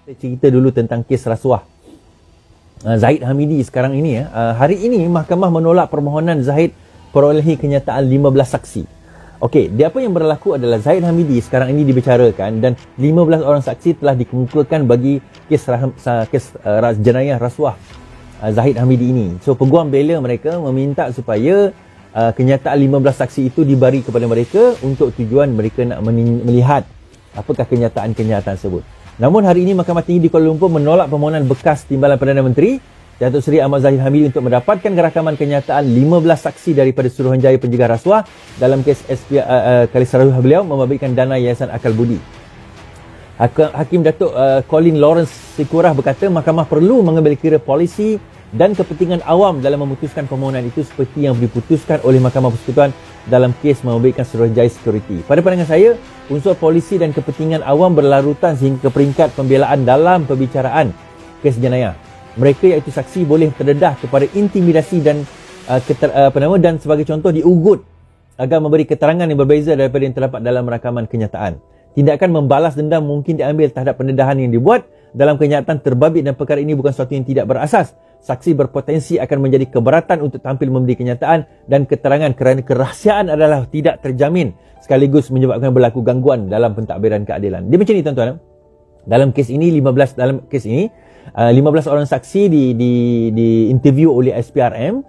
Saya cerita dulu tentang kes rasuah Zahid Hamidi sekarang ini ya. Hari ini mahkamah menolak permohonan Zahid perolehi kenyataan 15 saksi. Okey, dia apa yang berlaku adalah Zahid Hamidi sekarang ini dibicarakan dan 15 orang saksi telah dikemukakan bagi kes jenayah rasuah Zahid Hamidi ini. So peguam bela mereka meminta supaya kenyataan 15 saksi itu diberi kepada mereka untuk tujuan mereka nak melihat apakah kenyataan-kenyataan tersebut. Namun hari ini Mahkamah Tinggi di Kuala Lumpur menolak permohonan bekas Timbalan Perdana Menteri Datuk Seri Ahmad Zahid Hamidi untuk mendapatkan rakaman kenyataan 15 saksi daripada Suruhanjaya Pencegah Rasuah dalam kes Kalis Rasuah beliau membabitkan dana Yayasan Akal Budi. Hakim Datuk Colin Lawrence Sikurah berkata mahkamah perlu mengambil kira polisi dan kepentingan awam dalam memutuskan permohonan itu seperti yang diputuskan oleh Mahkamah Persekutuan dalam kes membabitkan Suruhanjaya Security. Pada pandangan saya, unsur polisi dan kepentingan awam berlarutan sehingga ke peringkat pembelaan dalam perbicaraan kes jenayah. Mereka iaitu saksi boleh terdedah kepada intimidasi dan dan sebagai contoh diugut agar memberi keterangan yang berbeza daripada yang terdapat dalam rakaman kenyataan. Tindakan membalas dendam mungkin diambil terhadap pendedahan yang dibuat dalam kenyataan terbabit dan perkara ini bukan sesuatu yang tidak berasas. Saksi berpotensi akan menjadi keberatan untuk tampil memberi kenyataan dan keterangan kerana kerahsiaan adalah tidak terjamin sekaligus menyebabkan berlaku gangguan dalam pentadbiran keadilan. Dia macam ni tuan-tuan. Dalam kes ini 15 orang saksi di interview oleh SPRM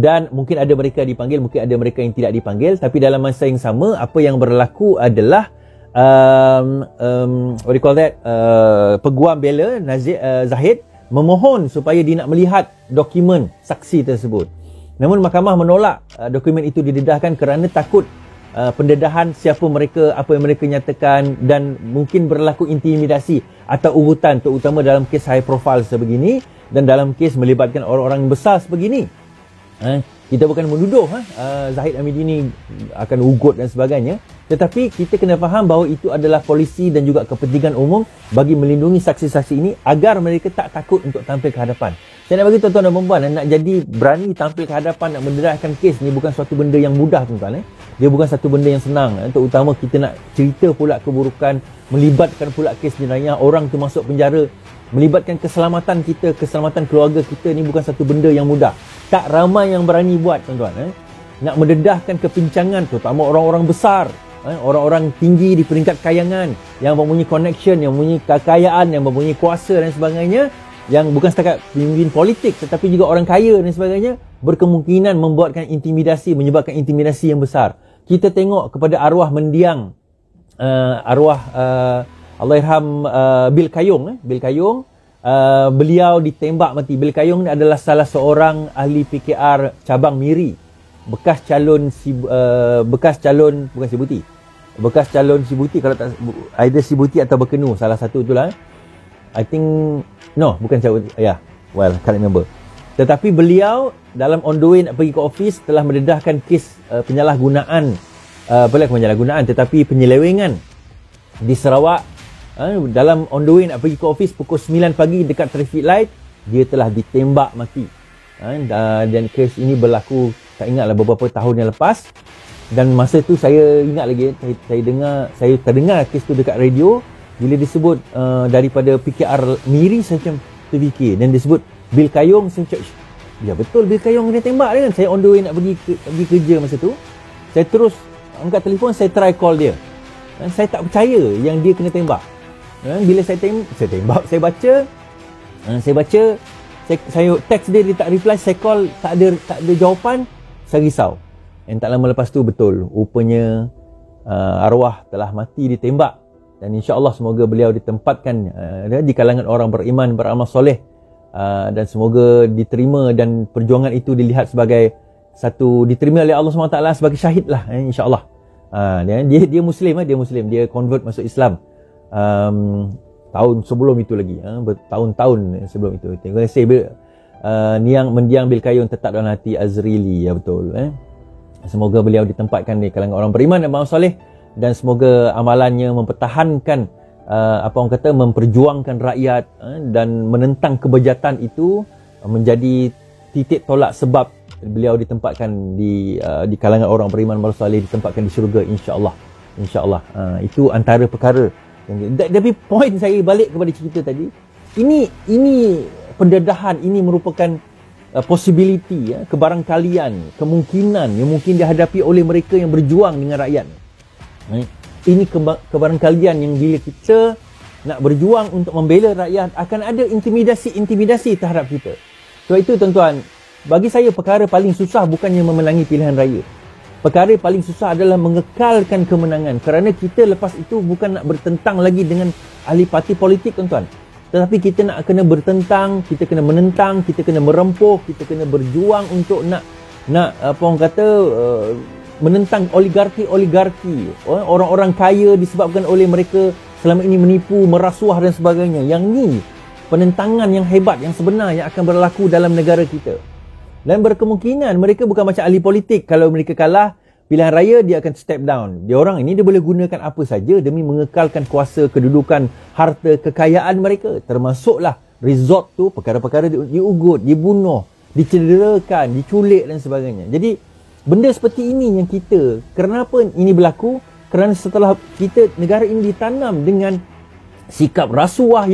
dan mungkin ada mereka dipanggil, mungkin ada mereka yang tidak dipanggil, tapi dalam masa yang sama apa yang berlaku adalah what do you call that, peguam bela Zahid memohon supaya dia nak melihat dokumen saksi tersebut. Namun mahkamah menolak dokumen itu didedahkan kerana takut pendedahan siapa mereka, apa yang mereka nyatakan dan mungkin berlaku intimidasi atau urutan terutama dalam kes high profile sebegini dan dalam kes melibatkan orang-orang besar sebegini. Kita bukan menuduh Zahid Hamidi ini akan ugut dan sebagainya, tetapi kita kena faham bahawa itu adalah polisi dan juga kepentingan umum bagi melindungi saksi-saksi ini agar mereka tak takut untuk tampil ke hadapan. Saya nak bagi tuan-tuan dan puan-puan, nak jadi berani tampil ke hadapan, nak mendedahkan kes ni bukan suatu benda yang mudah tuan-tuan. Dia bukan satu benda yang senang. Terutama kita nak cerita pula keburukan, melibatkan pula kes jenayah, orang tu masuk penjara, melibatkan keselamatan kita, keselamatan keluarga kita, ni bukan satu benda yang mudah. Tak ramai yang berani buat tuan-tuan. Nak mendedahkan kepincangan terutama orang-orang besar, orang-orang tinggi di peringkat kayangan yang mempunyai connection, yang mempunyai kekayaan, yang mempunyai kuasa dan sebagainya, yang bukan setakat pemimpin politik tetapi juga orang kaya dan sebagainya, berkemungkinan membuatkan intimidasi, menyebabkan intimidasi yang besar. Kita tengok kepada arwah mendiang Allahyarham Bil Kayong. Beliau ditembak mati. Bil Kayong ni adalah salah seorang ahli PKR cabang Miri, bekas calon Sibuti, kalau tak either Sibuti atau Berkenu, salah satu itulah. I think no, bukan Sibuti. Can't remember. Tetapi beliau dalam on the way nak pergi ke office telah mendedahkan kes penyalahgunaan tetapi penyelewengan di Sarawak. Dalam on the way nak pergi ke office pukul 9 pagi dekat traffic light, dia telah ditembak mati. Dan kes ini berlaku, tak ingatlah beberapa tahun yang lepas. Dan masa tu saya ingat lagi, saya terdengar kes tu dekat radio bila disebut daripada PKR Miri. Saya macam terfikir, dan disebut Bil Kayong. Saya macam, ya betul Bil Kayong kena tembak dia kan. Saya on the way nak pergi kerja masa tu. Saya terus angkat telefon, saya try call dia. Saya tak percaya yang dia kena tembak. Bila saya tembak, saya baca, saya text dia tak reply, saya call, tak ada jawapan, saya risau. Dan tak lama lepas tu betul, rupanya arwah telah mati ditembak. Dan insya-Allah semoga beliau ditempatkan di kalangan orang beriman, beramal soleh, dan semoga diterima dan perjuangan itu dilihat sebagai diterima oleh Allah SWT sebagai syahid lah, insya-Allah. Dia Muslim, dia convert masuk Islam tahun sebelum itu lagi, bertahun-tahun sebelum itu. Terima kasih mendiang Bil Kayong tetap dalam hati Azrili, ya betul. Semoga beliau ditempatkan di kalangan orang beriman dan beramal soleh, dan semoga amalannya mempertahankan memperjuangkan rakyat dan menentang kebejatan itu menjadi titik tolak sebab beliau ditempatkan di kalangan orang beriman beramal soleh, ditempatkan di syurga, insya-Allah. Itu antara perkara Tapi point saya balik kepada cerita tadi, ini pendedahan, ini merupakan possibility, kebarangkalian, kemungkinan yang mungkin dihadapi oleh mereka yang berjuang dengan rakyat. Ini kebarangkalian yang bila kita nak berjuang untuk membela rakyat, akan ada intimidasi terhadap kita. Sebab itu tuan-tuan, bagi saya perkara paling susah bukannya memenangi pilihan raya. Perkara paling susah adalah mengekalkan kemenangan, kerana kita lepas itu bukan nak bertentang lagi dengan ahli parti politik tuan-tuan, tetapi kita nak kena bertentang, kita kena menentang, kita kena merempuh, kita kena berjuang untuk nak apa orang kata, menentang oligarki, orang-orang kaya disebabkan oleh mereka selama ini menipu, merasuah dan sebagainya. Yang ni penentangan yang hebat, yang sebenar yang akan berlaku dalam negara kita. Dan berkemungkinan mereka bukan macam ahli politik. Kalau mereka kalah pilihan raya, dia akan step down. Dia orang ini dia boleh gunakan apa saja demi mengekalkan kuasa, kedudukan, harta, kekayaan mereka. Termasuklah resort tu, perkara-perkara diugut, dibunuh, dicederakan, diculik dan sebagainya. Jadi benda seperti ini yang kita, kenapa ini berlaku? Kerana setelah negara ini ditanam dengan sikap rasuah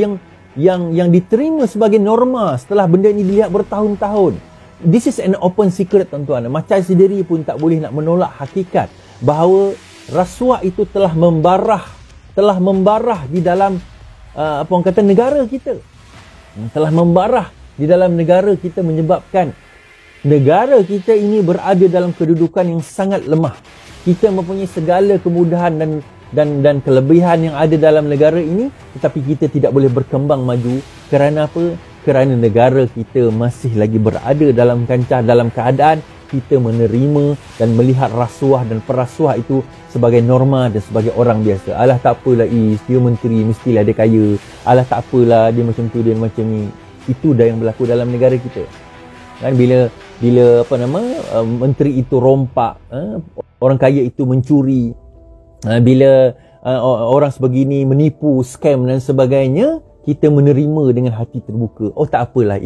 yang diterima sebagai norma, setelah benda ini dilihat bertahun-tahun. This is an open secret tuan-tuan. Macam sendiri pun tak boleh nak menolak hakikat bahawa rasuah itu telah membarah di dalam apa orang kata, negara kita. Telah membarah di dalam negara kita, menyebabkan negara kita ini berada dalam kedudukan yang sangat lemah. Kita mempunyai segala kemudahan dan kelebihan yang ada dalam negara ini, tetapi kita tidak boleh berkembang maju. Kerana apa? Kerana negara kita masih lagi berada dalam kancah, dalam keadaan kita menerima dan melihat rasuah dan perasuah itu sebagai norma dan sebagai orang biasa. Alah, tak apalah, dia menteri mestilah dia kaya. Alah, tak apalah, dia macam tu, dia macam ni. Itu dah yang berlaku dalam negara kita. Kan bila menteri itu rompak, orang kaya itu mencuri, bila orang sebegini menipu, scam dan sebagainya, kita menerima dengan hati terbuka. Oh, tak apalah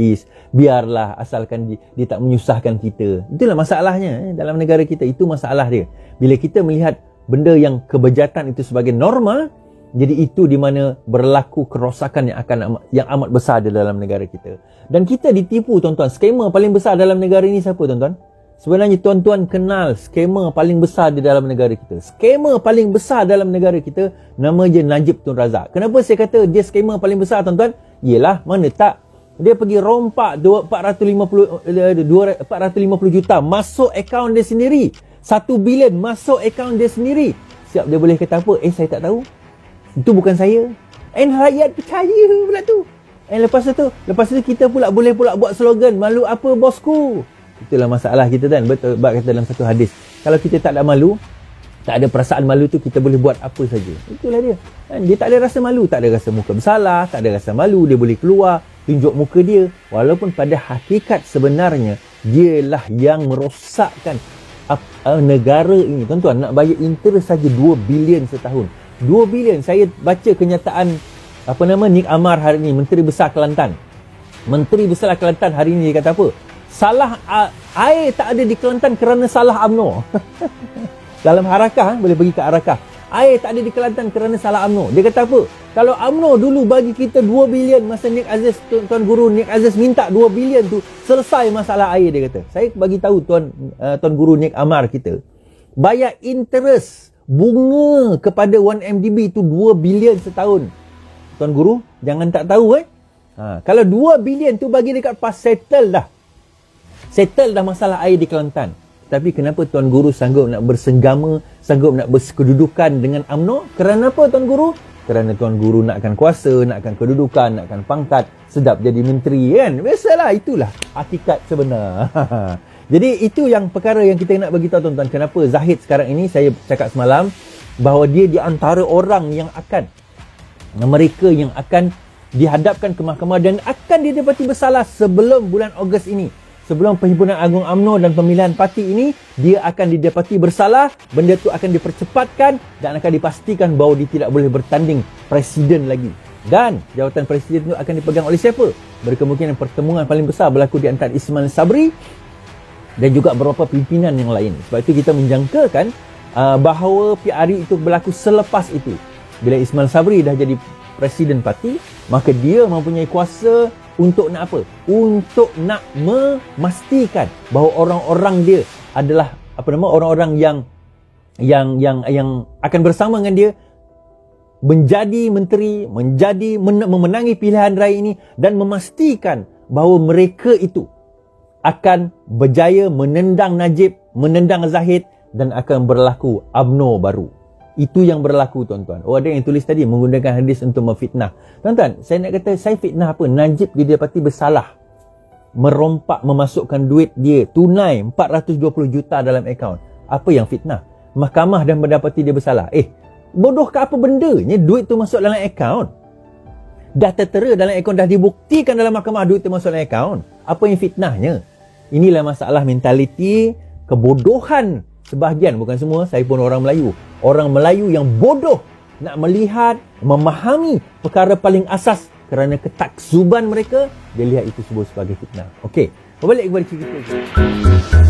biarlah, asalkan dia tak menyusahkan kita. Itulah masalahnya dalam negara kita. Itu masalah dia. Bila kita melihat benda yang kebejatan itu sebagai norma, jadi itu di mana berlaku kerosakan yang amat besar di dalam negara kita. Dan kita ditipu tuan-tuan. Skamer paling besar dalam negara ini siapa tuan-tuan? Sebenarnya tuan-tuan kenal skamer paling besar di dalam negara kita. Skamer paling besar dalam negara kita nama dia Najib Tun Razak. Kenapa saya kata dia skamer paling besar tuan-tuan? Yelah, mana tak, dia pergi rompak 450 juta masuk akaun dia sendiri. 1 bilion masuk akaun dia sendiri. Siap dia boleh kata apa? Saya tak tahu. Itu bukan saya. Rakyat percaya pula tu. Lepas tu kita pula boleh buat slogan, malu apa bosku. Itulah masalah kita kan. Betul kata dalam satu hadis, kalau kita tak ada malu, tak ada perasaan malu tu, kita boleh buat apa saja. Itulah dia. Dia tak ada rasa malu, tak ada rasa muka bersalah, tak ada rasa malu, dia boleh keluar tunjuk muka dia, walaupun pada hakikat sebenarnya dialah yang merosakkan negara ini. Tuan-tuan, nak bayar interest saja 2 bilion setahun. 2 bilion. Saya baca kenyataan Nik Amar hari ini, Menteri Besar Kelantan. Menteri Besar Kelantan hari ini dia kata apa? Salah air tak ada di Kelantan kerana salah UMNO. Dalam harakah, boleh pergi ke harakah. Air tak ada di Kelantan kerana salah UMNO. Dia kata apa? Kalau UMNO dulu bagi kita 2 bilion masa Nik Aziz, Tuan Guru Nik Aziz minta 2 bilion tu, selesai masalah air, dia kata. Saya bagi tahu Tuan Guru Nik Amar kita, bayar interest bunga kepada 1MDB tu 2 bilion setahun. Tuan Guru, jangan tak tahu kalau 2 bilion tu bagi dekat PAS, settle dah masalah air di Kelantan. Tapi kenapa Tuan Guru sanggup nak bersenggama, sanggup nak berkedudukan dengan UMNO? Kerana apa Tuan Guru? Kerana Tuan Guru nakkan kuasa, nakkan kedudukan, nakkan pangkat, sedap jadi menteri kan? Biasalah, itulah hakikat sebenar. Jadi itu yang perkara yang kita nak bagi tahu tuan-tuan. Kenapa Zahid sekarang ini, saya cakap semalam, bahawa dia di antara orang yang mereka yang akan dihadapkan ke mahkamah dan akan didapati bersalah sebelum bulan Ogos ini. Sebelum Perhimpunan Agung UMNO dan pemilihan parti ini, dia akan didapati bersalah, benda tu akan dipercepatkan dan akan dipastikan bahawa dia tidak boleh bertanding presiden lagi. Dan jawatan presiden itu akan dipegang oleh siapa? Berkemungkinan pertemuan paling besar berlaku di antara Ismail Sabri dan juga beberapa pimpinan yang lain. Sebab itu kita menjangkakan bahawa PRU itu berlaku selepas itu. Bila Ismail Sabri dah jadi presiden parti, maka dia mempunyai kuasa untuk nak apa? Untuk nak memastikan bahawa orang-orang dia adalah orang-orang yang akan bersama dengan dia menjadi menteri, memenangi pilihan raya ini dan memastikan bahawa mereka itu akan berjaya menendang Najib, menendang Zahid dan akan berlaku UMNO baru. Itu yang berlaku, tuan-tuan. Ada yang tulis tadi menggunakan hadis untuk memfitnah. Tuan-tuan, saya nak kata, saya fitnah apa? Najib didapati bersalah merompak memasukkan duit dia tunai 420 juta dalam akaun. Apa yang fitnah? Mahkamah dah mendapati dia bersalah. Bodoh ke apa bendanya duit tu masuk dalam akaun? Dah tertera dalam akaun, dah dibuktikan dalam mahkamah duit tu masuk dalam akaun. Apa yang fitnahnya? Inilah masalah mentaliti kebodohan sebahagian, bukan semua, saya pun orang Melayu. Orang Melayu yang bodoh nak melihat, memahami perkara paling asas kerana ketakzuban mereka, dia lihat itu sebagai fitnah. Okey, berbalik kepada cerita.